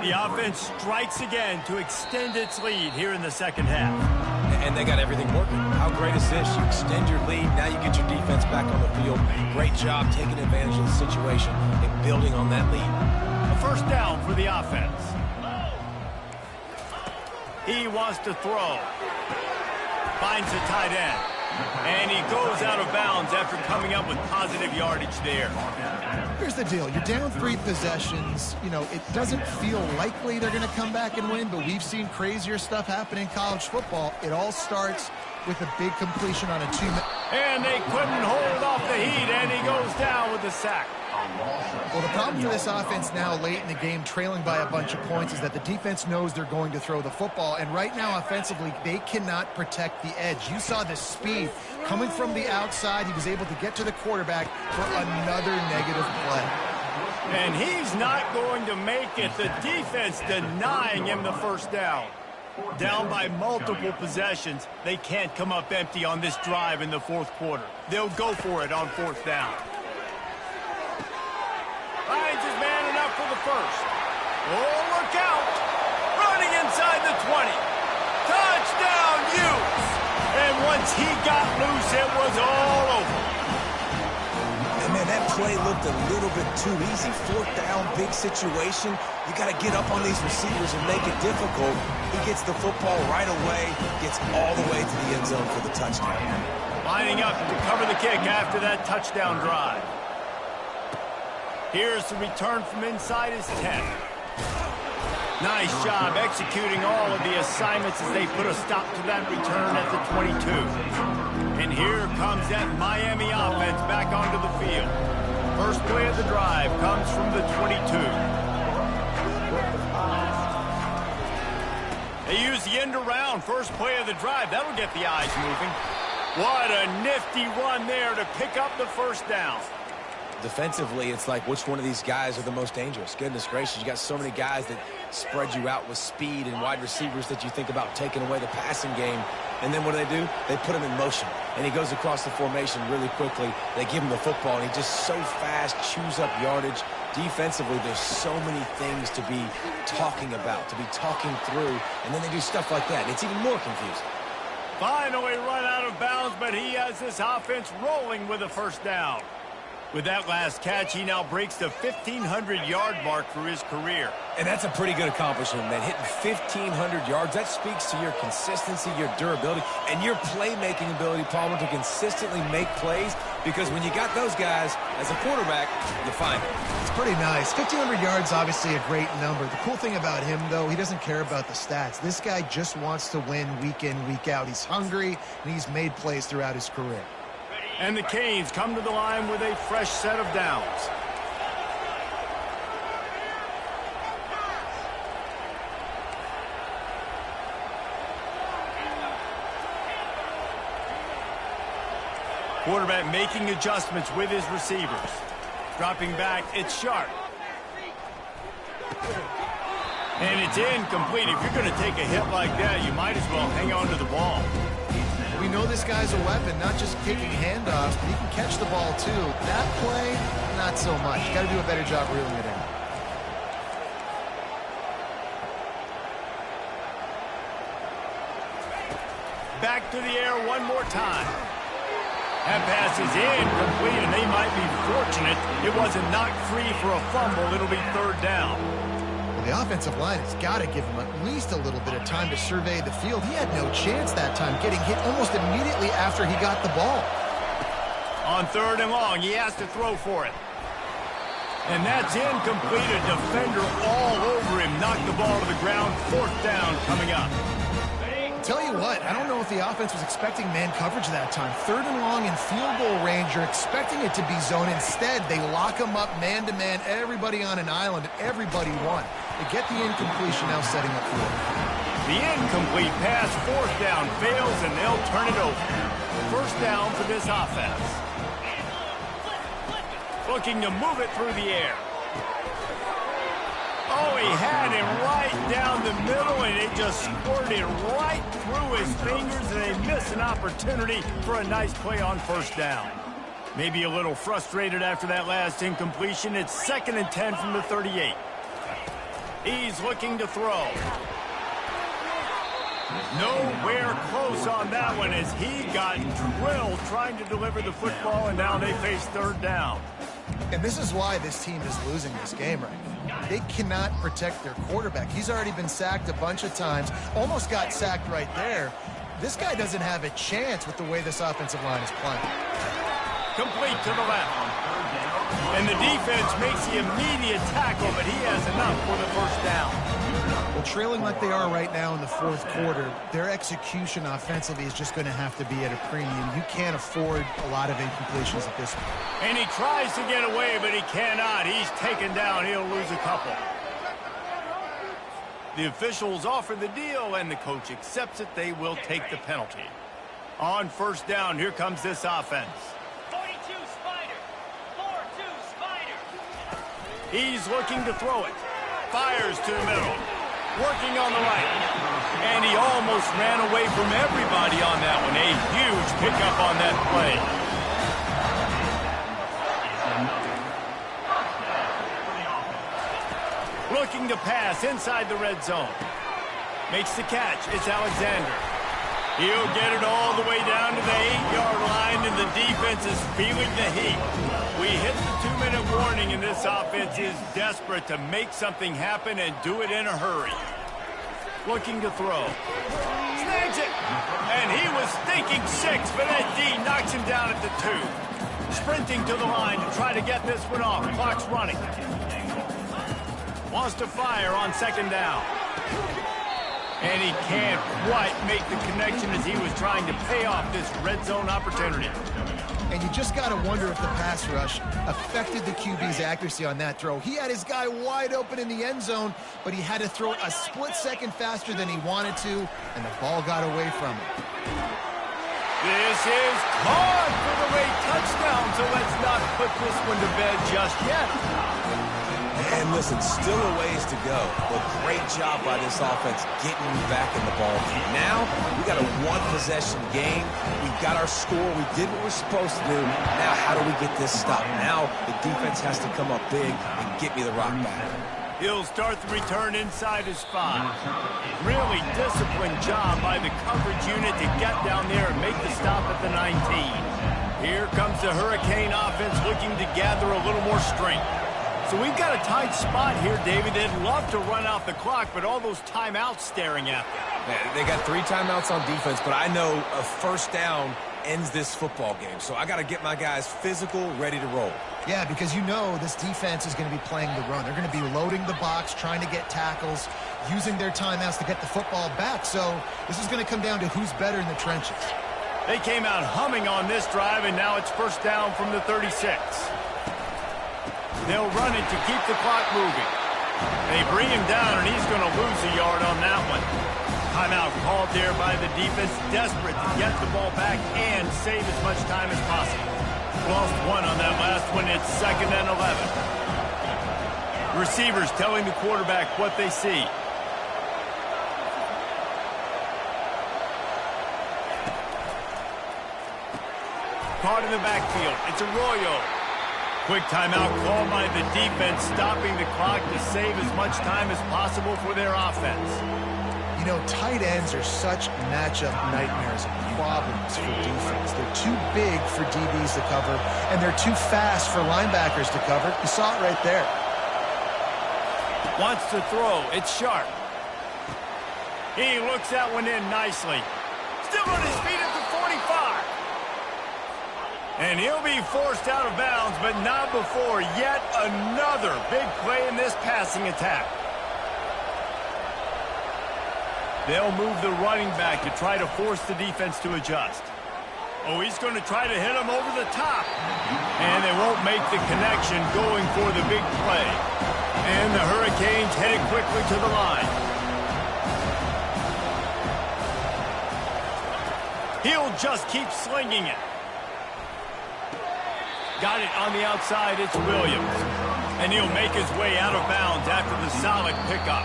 The offense strikes again to extend its lead here in the 2nd half. And they got everything working. How great is this? You extend your lead, now you get your defense back on the field. Great job taking advantage of the situation and building on that lead. A 1st down for the offense. He wants to throw. Finds the tight end. And he goes out of bounds after coming up with positive yardage there. Here's the deal. You're down 3 possessions. You know, it doesn't feel likely they're going to come back and win, but we've seen crazier stuff happen in college football. It all starts with a big completion on a 2-minute. And they couldn't hold off the heat, and he goes down with the sack. Well, the problem for this offense now late in the game, trailing by a bunch of points, is that the defense knows they're going to throw the football. And right now, offensively, they cannot protect the edge. You saw the speed coming from the outside. He was able to get to the quarterback for another negative play. And he's not going to make it. The defense denying him the 1st down. Down by multiple possessions. They can't come up empty on this drive in the 4th quarter. They'll go for it on 4th down. Finds his man enough for the 1st. Oh, look out. Running inside the 20. Touchdown, Utes. And once he got loose, it was all over. And man, that play looked a little bit too easy. 4th down, big situation. You got to get up on these receivers and make it difficult. He gets the football right away, gets all the way to the end zone for the touchdown. Lining up to cover the kick after that touchdown drive. Here's the return from inside his 10. Nice job executing all of the assignments as they put a stop to that return at the 22. And here comes that Miami offense back onto the field. First play of the drive comes from the 22. They use the end around first play of the drive. That'll get the eyes moving. What a nifty run there to pick up the 1st down. Defensively, it's like which one of these guys are the most dangerous. Goodness gracious, you got so many guys that spread you out with speed and wide receivers that you think about taking away the passing game. And then what do? They put him in motion. And he goes across the formation really quickly. They give him the football, and he just so fast chews up yardage. Defensively, there's so many things to be talking about, to be talking through, and then they do stuff like that. It's even more confusing. Finally run out of bounds, but he has this offense rolling with a first down. With that last catch, he now breaks the 1,500-yard mark for his career. And that's a pretty good accomplishment, man. Hitting 1,500 yards, that speaks to your consistency, your durability, and your playmaking ability, Palmer, to consistently make plays, because when you got those guys as a quarterback, you find it. It's pretty nice. 1,500 yards, obviously a great number. The cool thing about him, though, he doesn't care about the stats. This guy just wants to win week in, week out. He's hungry, and he's made plays throughout his career. And the Canes come to the line with a fresh set of downs. Quarterback making adjustments with his receivers. Dropping back, it's Sharp. And it's incomplete. If you're going to take a hit like that, you might as well hang on to the ball. We know this guy's a weapon, not just kicking handoffs, but he can catch the ball, too. That play, not so much. Got to do a better job reeling it in. Back to the air one more time. That pass is incomplete, and they might be fortunate it wasn't knocked free for a fumble. It'll be third down. The offensive line has got to give him at least a little bit of time to survey the field. He had no chance that time, getting hit almost immediately after he got the ball. On third and long, he has to throw for it. And that's incomplete. A defender all over him. Knocked the ball to the ground. Fourth down coming up. Tell you what, I don't know if the offense was expecting man coverage that time. Third and long in field goal range, you're expecting it to be zone. Instead, they lock him up man-to-man, everybody on an island, and everybody won. They get the incompletion, now setting up for it. The incomplete pass, fourth down, fails, and they'll turn it over. First down for this offense. Looking to move it through the air. Oh, he had him right down the middle, and it just squirted right through his fingers, and they missed an opportunity for a nice play on first down. Maybe a little frustrated after that last incompletion. It's 2nd and 10 from the 38. He's looking to throw. Nowhere close on that one as he got drilled trying to deliver the football, and now they face third down. And this is why this team is losing this game right now. They cannot protect their quarterback. He's already been sacked a bunch of times, almost got sacked right there. This guy doesn't have a chance with the way this offensive line is playing. Complete to the left. And the defense makes the immediate tackle, but he has enough for the first down. Well, trailing like they are right now in the fourth quarter, their execution offensively is just going to have to be at a premium. You can't afford a lot of incompletions at this point. And he tries to get away, but he cannot. He's taken down. He'll lose a couple. The officials offer the deal, and the coach accepts it. They will take the penalty. On first down, here comes this offense. 42 Spider. 4-2 Spider. He's looking to throw it. Fires to the middle. Working on the right. And he almost ran away from everybody on that one. A huge pickup on that play. Looking to pass inside the red zone. Makes the catch. It's Alexander. He'll get it all the way down to the 8-yard line, and the defense is feeling the heat. We hit the 2-minute warning, and this offense is desperate to make something happen and do it in a hurry. Looking to throw. Snags it. And he was thinking 6, but that D knocks him down at the 2. Sprinting to the line to try to get this one off. Clock's running. Wants to fire on second down. And he can't quite make the connection as he was trying to pay off this red zone opportunity. And you just got to wonder if the pass rush affected the QB's accuracy on that throw. He had his guy wide open in the end zone, but he had to throw it a split second faster than he wanted to, and the ball got away from him. This is caught for the late touchdown, so let's not put this one to bed just yet. And listen, still a ways to go, but great job by this offense getting you back in the ball game. Now, we got a one-possession game. We got our score. We did what we're supposed to do. Now, how do we get this stopped? Now, the defense has to come up big and get me the rock back. He'll start the return inside his 5. Really disciplined job by the coverage unit to get down there and make the stop at the 19. Here comes the Hurricane offense looking to gather a little more strength. So we've got a tight spot here, David. They'd love to run out the clock, but all those timeouts staring at them. Yeah, they got 3 timeouts on defense, but I know a first down ends this football game. So I got to get my guys physical, ready to roll. Yeah, because you know this defense is going to be playing the run. They're going to be loading the box, trying to get tackles, using their timeouts to get the football back. So this is going to come down to who's better in the trenches. They came out humming on this drive, and now it's first down from the 36. They'll run it to keep the clock moving. They bring him down, and he's going to lose a yard on that one. Timeout called there by the defense, desperate to get the ball back and save as much time as possible. Lost 1 on that last one. It's 2nd and 11. Receivers telling the quarterback what they see. Caught in the backfield. It's Arroyo. Quick timeout called by the defense, stopping the clock to save as much time as possible for their offense. You know, tight ends are such matchup nightmares and problems for defense. They're too big for DBs to cover, and they're too fast for linebackers to cover. You saw it right there. Wants to throw. It's Sharp. He looks that one in nicely. Still on his feet at the 45. And he'll be forced out of bounds, but not before yet another big play in this passing attack. They'll move the running back to try to force the defense to adjust. Oh, he's going to try to hit him over the top. And they won't make the connection going for the big play. And the Hurricanes headed quickly to the line. He'll just keep slinging it. Got it on the outside, it's Williams. And he'll make his way out of bounds after the solid pickup.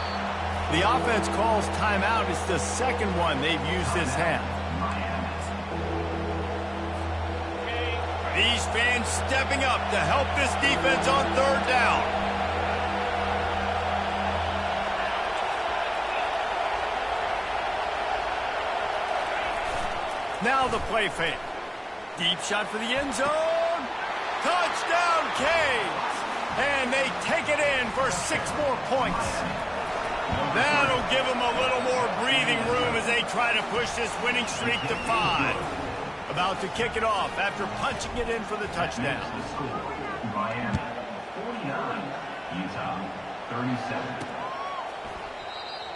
The offense calls timeout. It's the second one they've used this half. These fans stepping up to help this defense on 3rd down. Now the play fake. Deep shot for the end zone. Touchdown, Canes! And they take it in for 6 more points. That'll give them a little more breathing room as they try to push this winning streak to 5. About to kick it off after punching it in for the touchdown. Miami, 49. Utah, 37.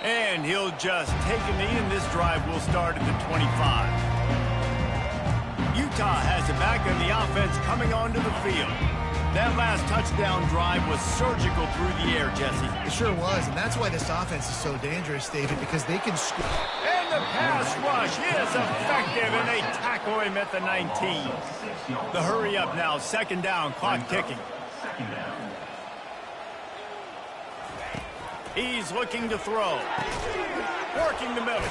And he'll just take a knee, and this drive will start at the 25. Utah has it back, and the offense coming onto the field. That last touchdown drive was surgical through the air, Jesse. It sure was, and that's why this offense is so dangerous, David, because they can score. And the pass rush is effective, and they tackle him at the 19. The hurry up now, 2nd down, clock ticking. He's looking to throw. Working the middle.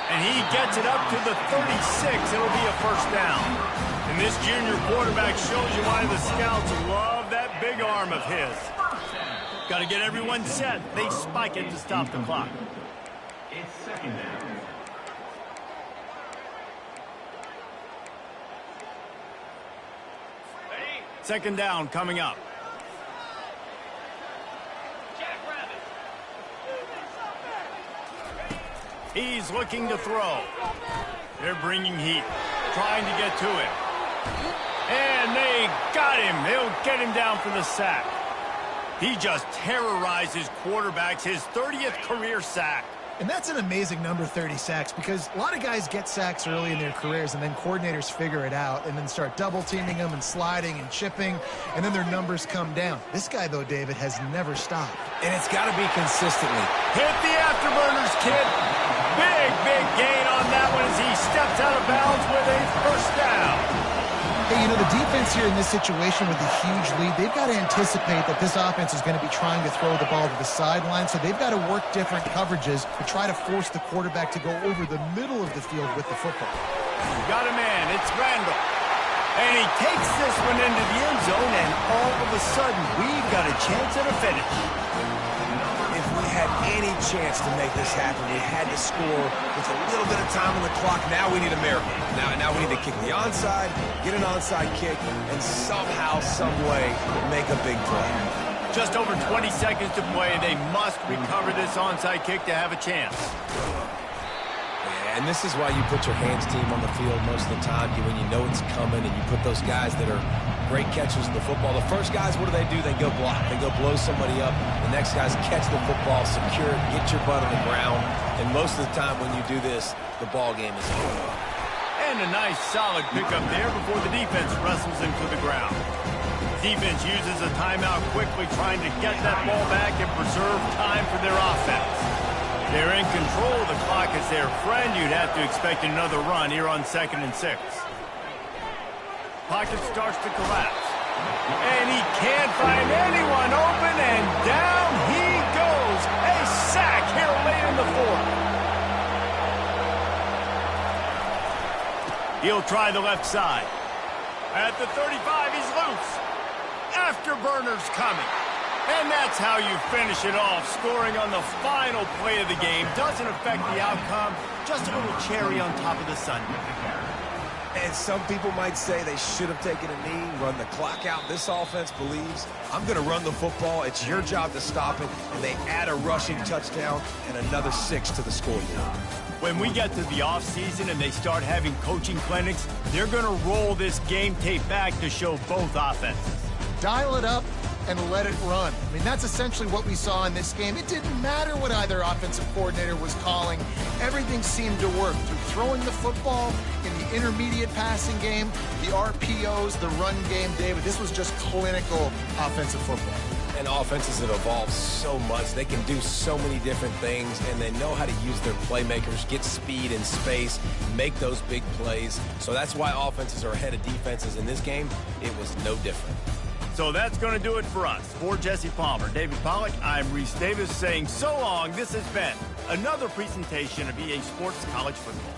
And he gets it up to the 36. It'll be a first down. And this junior quarterback shows you why the scouts love that big arm of his. Got to get everyone set. They spike it to stop the clock. It's 2nd down. Second down coming up. He's looking to throw. They're bringing heat, trying to get to him. And they got him. They'll get him down for the sack. He just terrorizes quarterbacks, his 30th career sack. And that's an amazing number, 30 sacks, because a lot of guys get sacks early in their careers, and then coordinators figure it out and then start double-teaming them and sliding and chipping, and then their numbers come down. This guy, though, David, has never stopped. And it's got to be consistently. Hit the afterburners, kid. Big gain on that one as he steps out of bounds with a first down. Hey, you know, the defense here in this situation with a huge lead, they've got to anticipate that this offense is going to be trying to throw the ball to the sideline, so they've got to work different coverages to try to force the quarterback to go over the middle of the field with the football. Got a man, it's Randall. And he takes this one into the end zone, and all of a sudden, we've got a chance at a finish. If we had any chance to make this happen, we had to score with a little bit of time on the clock. Now we need a miracle. Now we need to kick the onside, get an onside kick, and somehow, some way, make a big play. Just over 20 seconds to play. They must recover this onside kick to have a chance. And this is why you put your hands team on the field most of the time, when you know it's coming, and you put those guys that are great catchers of the football. The first guys, what do? They go block. They go blow somebody up. The next guys catch the football, secure it, get your butt on the ground. And most of the time when you do this, the ball game is over. And a nice solid pickup there before the defense wrestles him to the ground. Defense uses a timeout quickly, trying to get that ball back and preserve time for their offense. They're in control of the clock as their friend. You'd have to expect another run here on 2nd and 6. Pocket starts to collapse. And he can't find anyone open, and down he goes. A sack here late in the 4th. He'll try the left side. At the 35, he's loose. Afterburner's coming. And that's how you finish it off. Scoring on the final play of the game doesn't affect the outcome. Just a little cherry on top of the sundae. And some people might say they should have taken a knee, run the clock out. This offense believes, I'm going to run the football. It's your job to stop it. And they add a rushing touchdown and another 6 to the scoreboard. When we get to the offseason and they start having coaching clinics, they're going to roll this game tape back to show both offenses. Dial it up and let it run. I mean, that's essentially what we saw in this game. It didn't matter what either offensive coordinator was calling. Everything seemed to work through throwing the football in the intermediate passing game, the RPOs, the run game. David, this was just clinical offensive football. And offenses that evolve so much, they can do so many different things, and they know how to use their playmakers, get speed and space, make those big plays. So that's why offenses are ahead of defenses in this game. It was no different. So that's going to do it for us. For Jesse Palmer, David Pollack, I'm Reese Davis saying so long. This has been another presentation of EA Sports College Football.